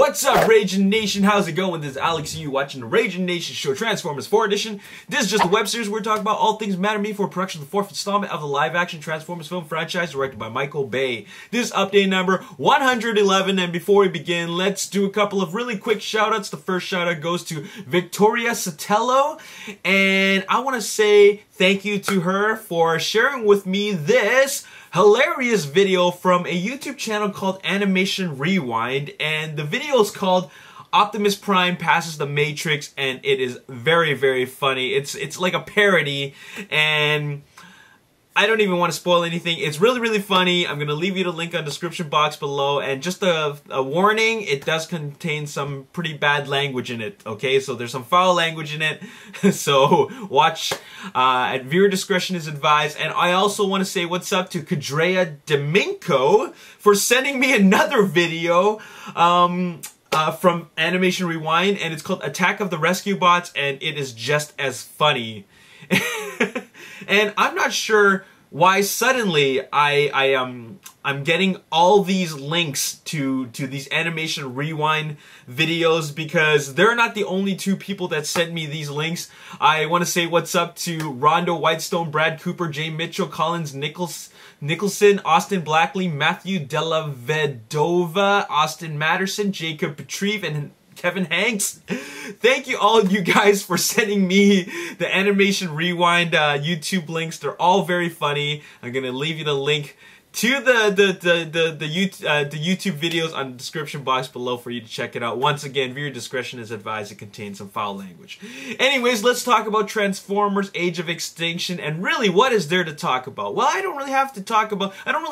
What's up, Ragin Nation? How's it going? This is Alex, you watching the Ragin Nation show, Transformers 4 edition. This is just a web series where we talk about all things matter to me for production of the 4th installment of the live-action Transformers film franchise directed by Michael Bay. This is update number 111, and before we begin, let's do a couple of really quick shoutouts. The first shoutout goes to Victoria Sotelo, and I want to say thank you to her for sharing with me this hilarious video from a YouTube channel called Animation Rewind, and the video is called Optimus Prime Passes the Matrix, and it is very, very funny. It's like a parody, and I don't even want to spoil anything. It's really, really funny. I'm going to leave you the link on the description box below. And just a warning, it does contain some pretty bad language in it, okay? So there's some foul language in it. So watch, at viewer discretion is advised. And I also want to say what's up to Kadrea Domingo for sending me another video from Animation Rewind. And it's called Attack of the Rescue Bots. And it is just as funny. And I'm not sure why suddenly I'm getting all these links to these Animation Rewind videos, because they're not the only two people that sent me these links. I want to say what's up to Rondo Whitestone, Brad Cooper, Jay Mitchell, Collins Nicholson, Austin Blackley, Matthew Della Vedova, Austin Matterson, Jacob Petreve, and Kevin Hanks. Thank you all you guys for sending me the Animation Rewind YouTube links. They're all very funny. I'm gonna leave you the link to the YouTube videos on the description box below for you to check it out. Once again, viewer discretion is advised. It contains some foul language. Anyways, let's talk about Transformers Age of Extinction, and really, what is there to talk about? Well, I don't really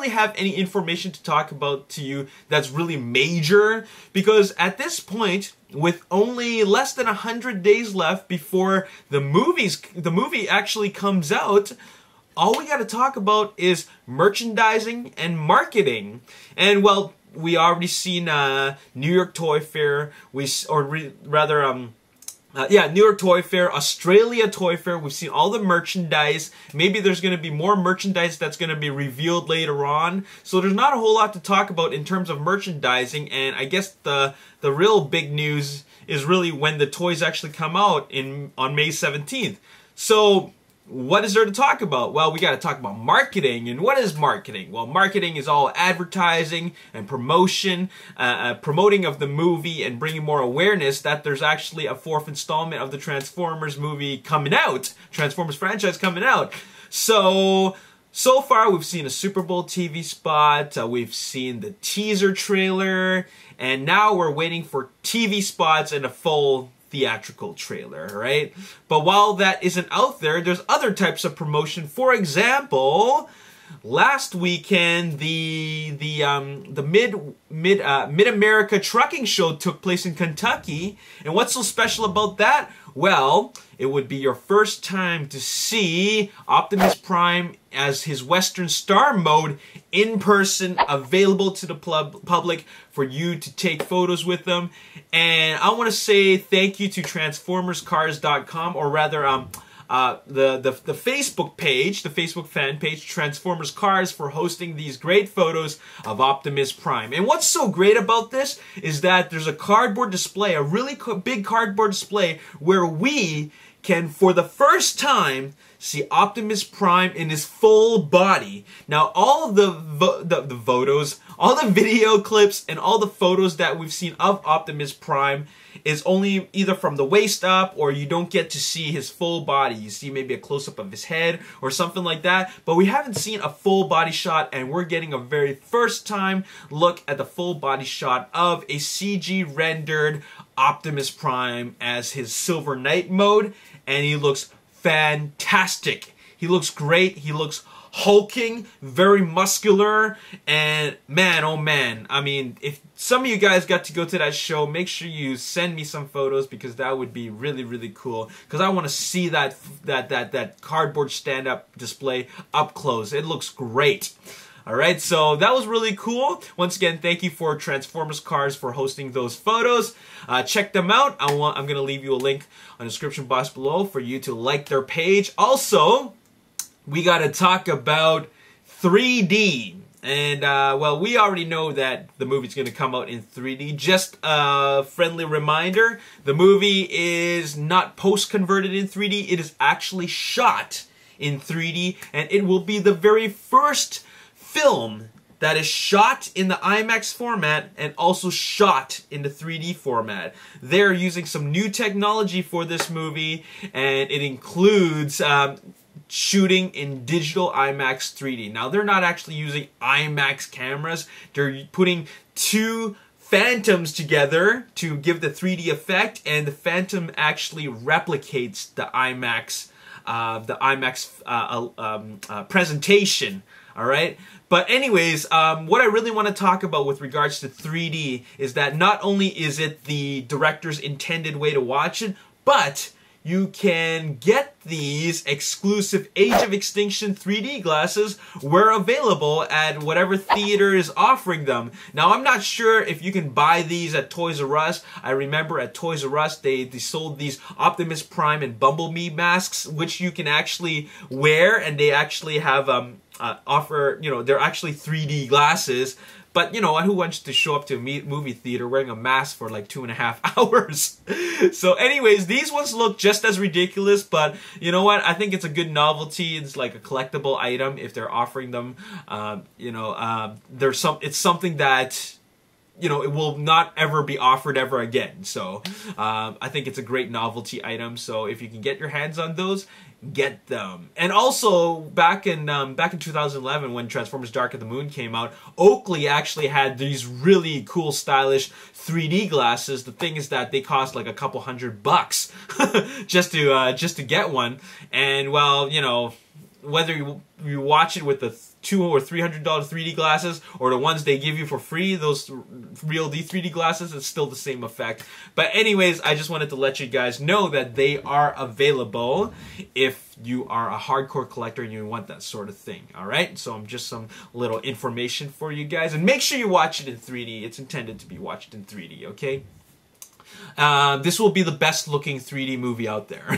have any information to talk about to you that's really major, because at this point, with only less than 100 days left before the movie actually comes out, all we got to talk about is merchandising and marketing. And well, we already seen New York Toy Fair, New York Toy Fair, Australia Toy Fair. We've seen all the merchandise. Maybe there's going to be more merchandise that's going to be revealed later on. So there's not a whole lot to talk about in terms of merchandising. And I guess the real big news is really when the toys actually come out on May 17th. So what is there to talk about? Well, we got to talk about marketing. And what is marketing? Well, marketing is all advertising and promotion, promoting of the movie and bringing more awareness that there's actually a 4th installment of the Transformers movie coming out, Transformers franchise coming out. So far we've seen a Super Bowl TV spot, we've seen the teaser trailer, and now we're waiting for TV spots and a full theatrical trailer, right? But while that isn't out there, there's other types of promotion. For example, last weekend the Mid-America Trucking Show took place in Kentucky, and what's so special about that? Well, it would be your first time to see Optimus Prime as his Western Star mode in person, available to the public for you to take photos with them. And I want to say thank you to TransformersCars.com, or rather the Facebook page, the Facebook fan page, Transformers Cars, for hosting these great photos of Optimus Prime. And what's so great about this is that there's a cardboard display, a really big cardboard display, where we can, for the first time, see Optimus Prime in his full body. Now, all of the photos, all the video clips, and all the photos that we've seen of Optimus Prime is only either from the waist up, or you don't get to see his full body. You see maybe a close-up of his head or something like that, but we haven't seen a full body shot, and we're getting a very first time look at the full body shot of a CG rendered Optimus Prime as his Silver Knight mode, and he looks fantastic. He looks great. He looks hulking, very muscular, and man, oh man, I mean, if some of you guys got to go to that show, make sure you send me some photos, because that would be really, really cool, because I want to see that cardboard stand-up display up close. It looks great. Alright, so that was really cool. Once again, thank you for Transformers Cars for hosting those photos. Check them out. I'm going to leave you a link on the description box below for you to like their page. Also, we got to talk about 3D. And, well, we already know that the movie's going to come out in 3D. Just a friendly reminder, the movie is not post-converted in 3D. It is actually shot in 3D, and it will be the very first film that is shot in the IMAX format and also shot in the 3D format. They're using some new technology for this movie, and it includes shooting in digital IMAX 3D. Now, they're not actually using IMAX cameras. They're putting two phantoms together to give the 3D effect, and the phantom actually replicates the IMAX presentation. All right. But anyways, what I really want to talk about with regards to 3D is that not only is it the director's intended way to watch it, but you can get these exclusive Age of Extinction 3D glasses where available at whatever theater is offering them. Now, I'm not sure if you can buy these at Toys R Us. I remember at Toys R Us, they sold these Optimus Prime and Bumblebee masks, which you can actually wear, and they actually have offer, you know, they're actually 3D glasses. But, you know, who wants to show up to a movie theater wearing a mask for like 2.5 hours? So anyways, these ones look just as ridiculous, but you know what? I think it's a good novelty. It's like a collectible item if they're offering them. It's something that, you know, it will not ever be offered ever again. So I think it's a great novelty item. So if you can get your hands on those, get them. And also back in 2011 when Transformers Dark of the Moon came out, Oakley actually had these really cool stylish 3D glasses. The thing is that they cost like a couple $100 just to get one. And well, you know, whether you watch it with the $200 or $300 3D glasses or the ones they give you for free, those real 3D glasses, it's still the same effect. But anyways, I just wanted to let you guys know that they are available if you are a hardcore collector and you want that sort of thing. Alright, so I'm just some little information for you guys. And make sure you watch it in 3D. It's intended to be watched in 3D, okay? This will be the best looking 3D movie out there.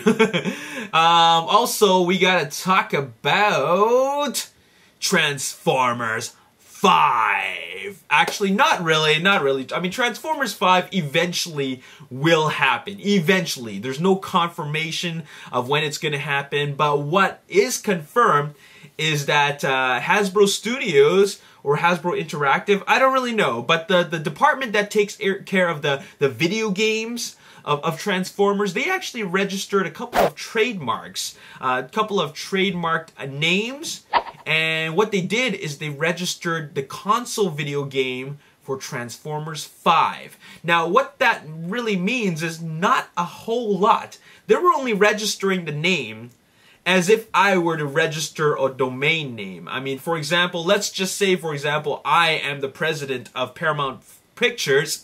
Also, we gotta talk about Transformers 5. Actually, not really. I mean, Transformers 5 eventually will happen. Eventually. There's no confirmation of when it's gonna happen, but what is confirmed is that Hasbro Studios or Hasbro Interactive, I don't really know, but the department that takes care of the video games of Transformers, they actually registered a couple of trademarks, a couple of trademarked names, and what they did is they registered the console video game for Transformers 5. Now, what that really means is not a whole lot. They were only registering the name as if I were to register a domain name. I mean, for example, let's just say, for example, I am the president of Paramount Pictures,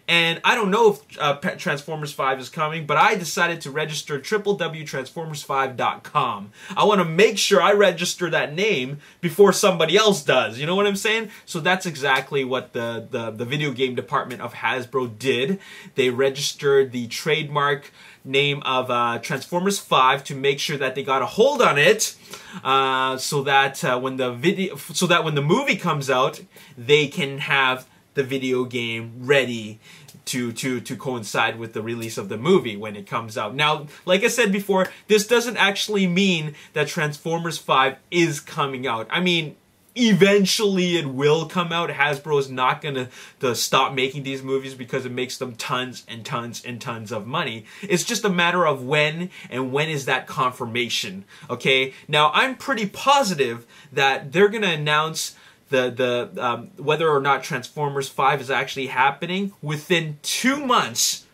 and I don't know if Transformers 5 is coming, but I decided to register www.transformers5.com. I want to make sure I register that name before somebody else does. You know what I'm saying? So that's exactly what the video game department of Hasbro did. They registered the trademark name of Transformers 5 to make sure that they got a hold on it, so that when the movie comes out, they can have the video game ready to coincide with the release of the movie when it comes out. Now, like I said before, this doesn't actually mean that Transformers 5 is coming out. I mean, eventually it will come out. Hasbro is not gonna stop making these movies because it makes them tons and tons and tons of money. It's just a matter of when, and when is that confirmation, okay? Now, I'm pretty positive that they're gonna announce whether or not Transformers 5 is actually happening within 2 months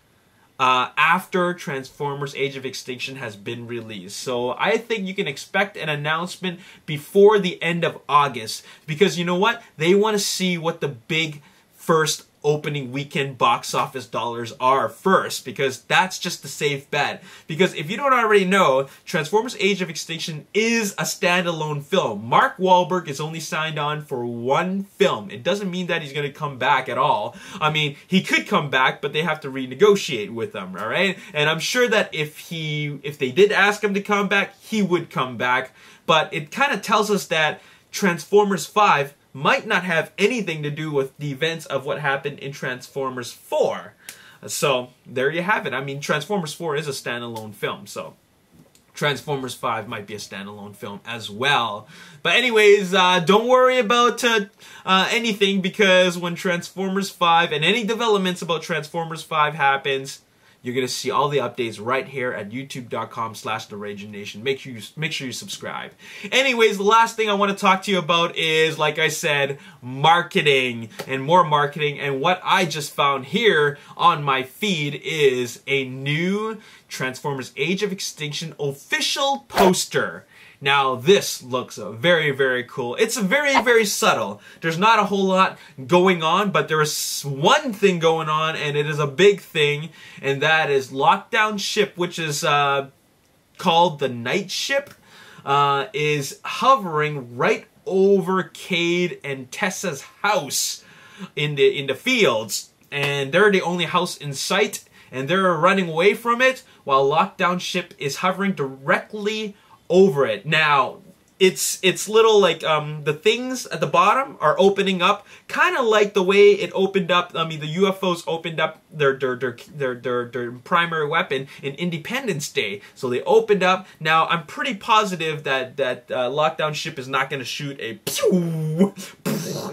after Transformers Age of Extinction has been released. So I think you can expect an announcement before the end of August, because you know what? They want to see what the big first opening weekend box office dollars are first, because that's just the safe bet. Because if you don't already know, Transformers Age of Extinction is a standalone film. Mark Wahlberg is only signed on for one film. It doesn't mean that he's going to come back at all. I mean, he could come back, but they have to renegotiate with them, all right? And I'm sure that if they did ask him to come back, he would come back. But it kind of tells us that Transformers 5 might not have anything to do with the events of what happened in Transformers 4. So, there you have it. I mean, Transformers 4 is a standalone film, so Transformers 5 might be a standalone film as well. But anyways, don't worry about anything, because when Transformers 5 and any developments about Transformers 5 happens, you're going to see all the updates right here at youtube.com/TheRaginNation. Make sure you subscribe. Anyways, the last thing I want to talk to you about is, like I said, marketing and more marketing. And what I just found here on my feed is a new Transformers Age of Extinction official poster. Now, this looks very, very cool. It's very, very subtle. There's not a whole lot going on, but there is one thing going on, and it is a big thing, and that is Lockdown Ship, which is called the Nightship, is hovering right over Cade and Tessa's house in the fields, and they're the only house in sight, and they're running away from it, while Lockdown Ship is hovering directly over it. Now, it's little, like, the things at the bottom are opening up, kind of like the way it opened up, I mean, the UFOs opened up their primary weapon in Independence Day. So they opened up. Now, I'm pretty positive that Lockdown Ship is not going to shoot a pew.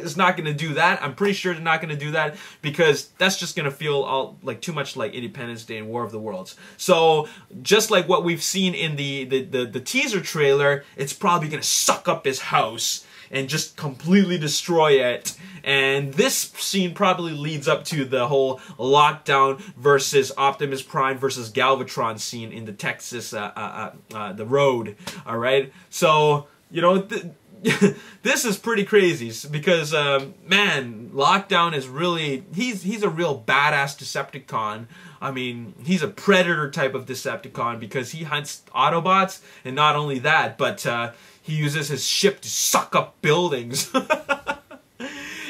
It's not going to do that. I'm pretty sure they're not going to do that, because that's just going to feel all like too much like Independence Day and War of the Worlds. So just like what we've seen in the teaser trailer, it's probably going to suck up his house and just completely destroy it. And this scene probably leads up to the whole Lockdown versus Optimus Prime versus Galvatron scene in the Texas the road. All right, so you know. This is pretty crazy, because man, Lockdown is really, he's a real badass Decepticon. I mean, he's a predator type of Decepticon, because he hunts Autobots, and not only that, but he uses his ship to suck up buildings.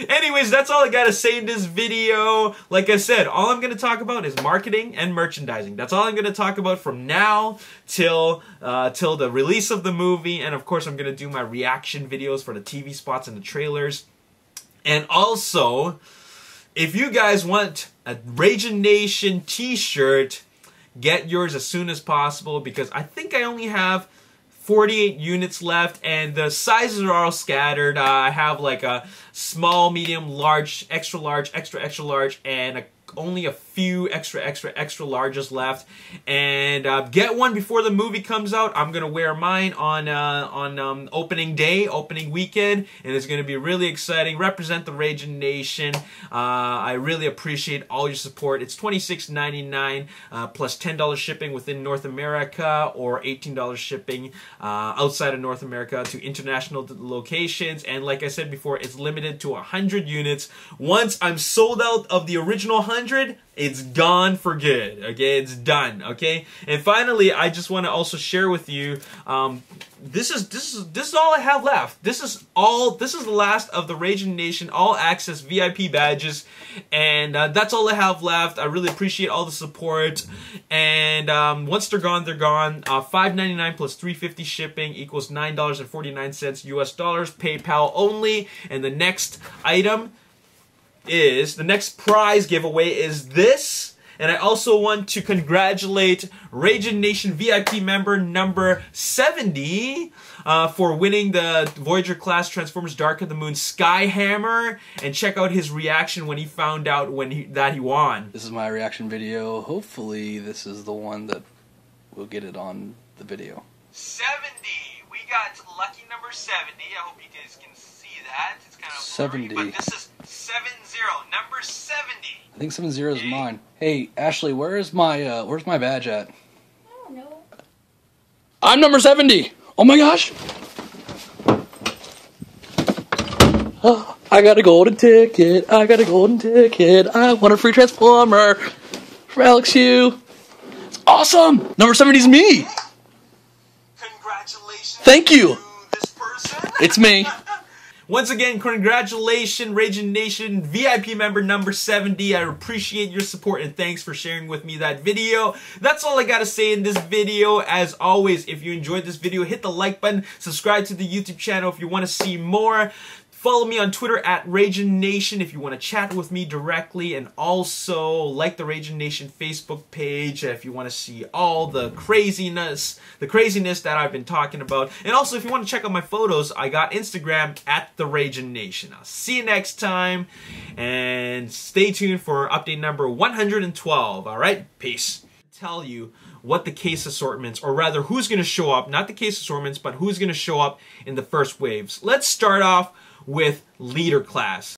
Anyways, that's all I gotta say in this video. Like I said, all I'm gonna talk about is marketing and merchandising. That's all I'm gonna talk about from now till the release of the movie. And of course, I'm gonna do my reaction videos for the TV spots and the trailers. And also, if you guys want a Ragin Nation t-shirt, get yours as soon as possible, because I think I only have 48 units left, and the sizes are all scattered. I have like a small, medium, large, extra large, extra large, and only a few extra larges left. And get one before the movie comes out. I'm gonna wear mine on opening day, opening weekend, and it's gonna be really exciting. Represent the Ragin Nation. I really appreciate all your support. It's $26.99 plus $10 shipping within North America, or $18 shipping outside of North America to international locations. And like I said before, it's limited to 100 units. Once I'm sold out of the original 100, it's gone for good. Okay, it's done. Okay, and finally, I just want to also share with you. This is all I have left. This is the last of the Ragin Nation All Access VIP badges, and that's all I have left. I really appreciate all the support. And once they're gone, they're gone. $5.99 plus $3.50 shipping equals $9.49 US dollars. PayPal only. And the next item is, the next prize giveaway is this. And I also want to congratulate Ragin Nation VIP member number 70 for winning the Voyager class Transformers Dark of the Moon Skyhammer. And check out his reaction when he found out that he won. This is my reaction video. Hopefully this is the one that will get it on the video. 70! We got lucky number 70. I hope you guys can see that. It's kind of 70. Blurry, but this is 70. Number 70. I think 70 is mine. Hey, Ashley, where's my badge at? I don't know. I'm number 70. Oh my gosh. Oh, I got a golden ticket. I got a golden ticket. I want a free Transformer from Alex Hugh. It's awesome. Number 70 is me. Congratulations. Thank you. To this person. It's me. Once again, congratulations, Ragin Nation VIP member number 70. I appreciate your support, and thanks for sharing with me that video. That's all I gotta say in this video. As always, if you enjoyed this video, hit the like button, subscribe to the YouTube channel if you want to see more. Follow me on Twitter at Ragin Nation if you want to chat with me directly, and also like the Ragin Nation Facebook page if you want to see all the craziness that I've been talking about. And also if you want to check out my photos, I got Instagram at the Ragin Nation. I'll see you next time, and stay tuned for update number 112. All right, peace. Tell you what the case assortments, or rather who's going to show up, not the case assortments, but who's going to show up in the first waves. Let's start off with leader class.